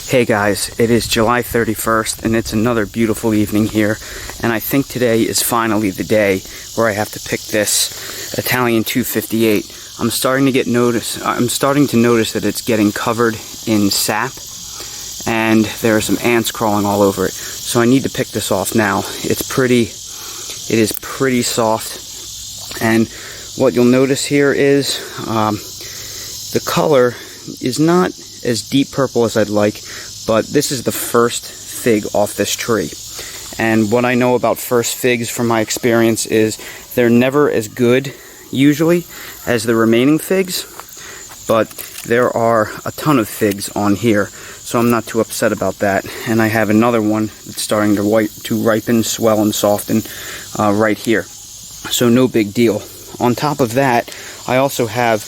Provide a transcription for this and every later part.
Hey guys, it is July 31st and it's another beautiful evening here, and I think today is finally the day where I have to pick this Italian 258. I'm starting to notice that it's getting covered in sap and there are some ants crawling all over it. So I need to pick this off now. It is pretty soft, and what you'll notice here is the color is not as deep purple as I'd like, but this is the first fig off this tree. And what I know about first figs from my experience is they're never as good usually as the remaining figs, but there are a ton of figs on here, so I'm not too upset about that. And I have another one that's starting to ripen, swell, and soften right here, so no big deal. On top of that, I also have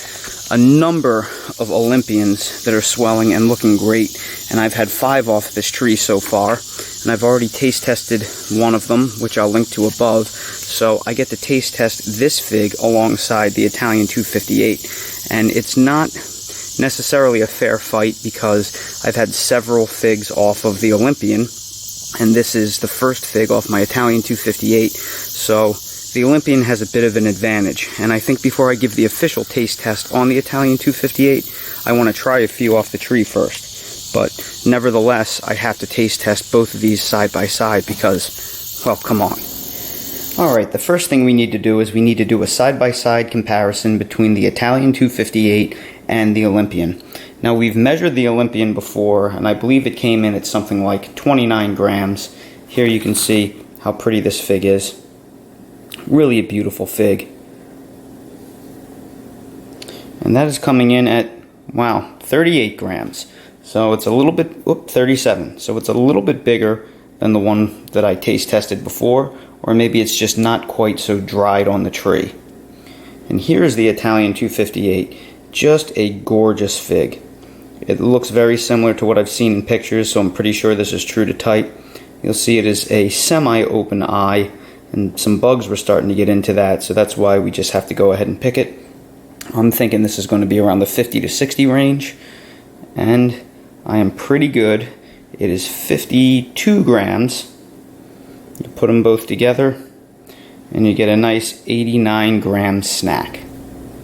a number of Olympians that are swelling and looking great, and I've had 5 off this tree so far, and I've already taste tested one of them, which I'll link to above, so I get to taste test this fig alongside the Italian 258, and it's not necessarily a fair fight because I've had several figs off of the Olympian, and this is the first fig off my Italian 258, so the Olympian has a bit of an advantage, and I think before I give the official taste test on the Italian 258, I want to try a few off the tree first. But nevertheless, I have to taste test both of these side by side because, well, come on. Alright, the first thing we need to do is we need to do a side-by-side comparison between the Italian 258 and the Olympian. Now, we've measured the Olympian before, and I believe it came in at something like 29 grams. Here you can see how pretty this fig is. Really a beautiful fig. And that is coming in at, wow, 38 grams. So it's a little bit, 37. So it's a little bit bigger than the one that I taste tested before, or maybe it's just not quite so dried on the tree. And here's the Italian 258. Just a gorgeous fig. It looks very similar to what I've seen in pictures, so I'm pretty sure this is true to type. You'll see it is a semi-open eye, and some bugs were starting to get into that, so that's why we just have to go ahead and pick it. I'm thinking this is going to be around the 50 to 60 range, and I am pretty good. It is 52 grams. You put them both together, and you get a nice 89 gram snack.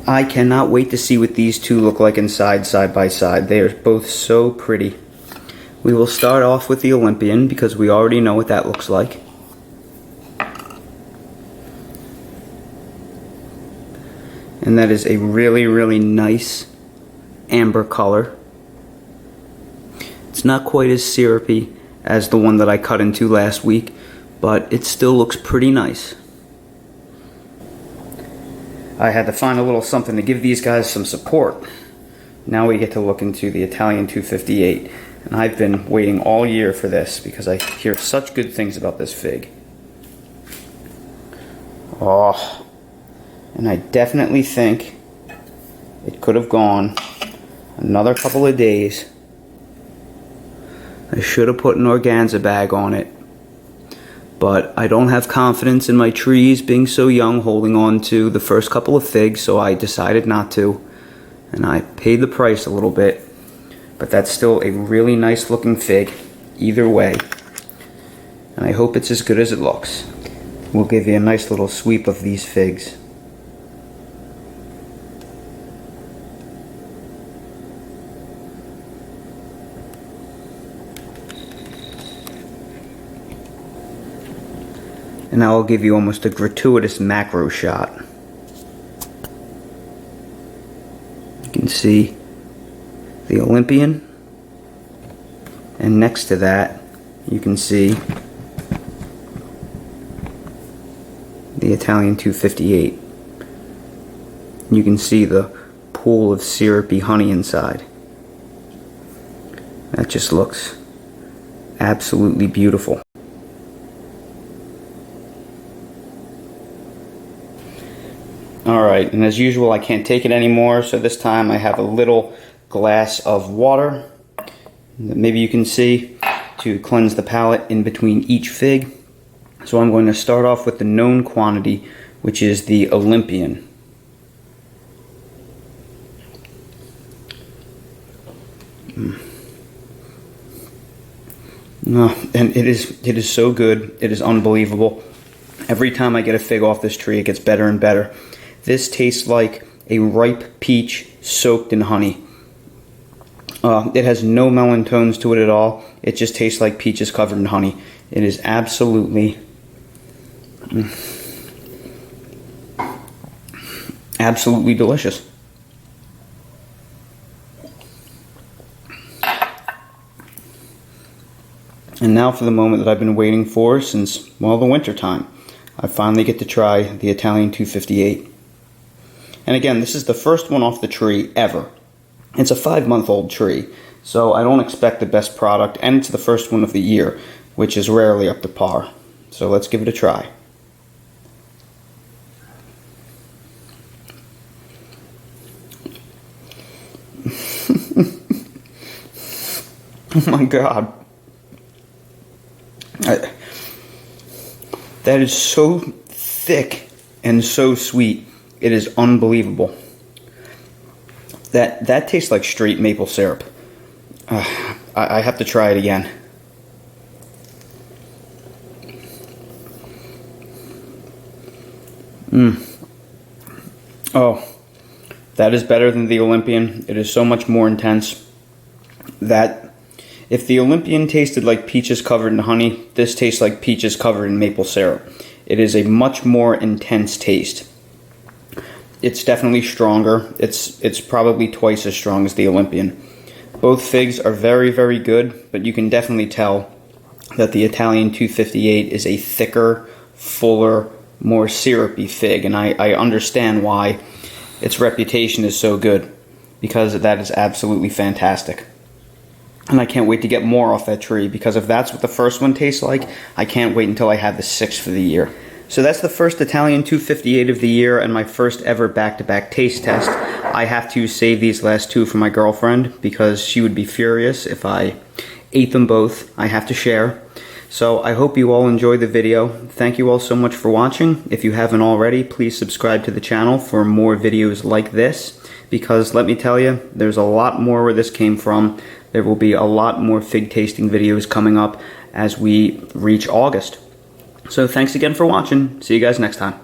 I cannot wait to see what these two look like inside, side by side. They are both so pretty. We will start off with the Olympian because we already know what that looks like. And that is a really, really nice amber color. It's not quite as syrupy as the one that I cut into last week, but it still looks pretty nice. I had to find a little something to give these guys some support. Now we get to look into the Italian 258. And I've been waiting all year for this because I hear such good things about this fig. Oh. And I definitely think it could have gone another couple of days. I should have put an organza bag on it, but I don't have confidence in my trees being so young holding on to the first couple of figs, so I decided not to, and I paid the price a little bit, but that's still a really nice looking fig either way, and I hope it's as good as it looks. We'll give you a nice little sweep of these figs. And now I'll give you almost a gratuitous macro shot. You can see the Olympian, and next to that you can see the Italian 258. You can see the pool of syrupy honey inside. That just looks absolutely beautiful. Alright, and as usual I can't take it anymore, so this time I have a little glass of water that maybe you can see to cleanse the palate in between each fig. So I'm going to start off with the known quantity, which is the Olympian. And it is so good. It is unbelievable. Every time I get a fig off this tree, it gets better and better. This tastes like a ripe peach soaked in honey. It has no melon tones to it at all. It just tastes like peaches covered in honey. It is absolutely, absolutely delicious. And now for the moment that I've been waiting for since, well, the winter time. I finally get to try the Italian 258. And again, this is the first one off the tree ever. It's a 5-month-old tree, so I don't expect the best product, and it's the first one of the year, which is rarely up to par. So let's give it a try. Oh my God. That is so thick and so sweet. It is unbelievable. That tastes like straight maple syrup. I have to try it again. Oh, that is better than the Olympian. It is so much more intense. That if the Olympian tasted like peaches covered in honey, this tastes like peaches covered in maple syrup. It is a much more intense taste. It's definitely stronger. It's probably twice as strong as the Olympian. Both figs are very, very good, but you can definitely tell that the Italian 258 is a thicker, fuller, more syrupy fig, and I understand why its reputation is so good, because that is absolutely fantastic. And I can't wait to get more off that tree, because if that's what the first one tastes like, I can't wait until I have the 6th for the year. So that's the first Italian 258 of the year and my first ever back-to-back taste test. I have to save these last two for my girlfriend because she would be furious if I ate them both. I have to share. So I hope you all enjoyed the video. Thank you all so much for watching. If you haven't already, please subscribe to the channel for more videos like this, because let me tell you, there's a lot more where this came from. There will be a lot more fig tasting videos coming up as we reach August. So thanks again for watching. See you guys next time.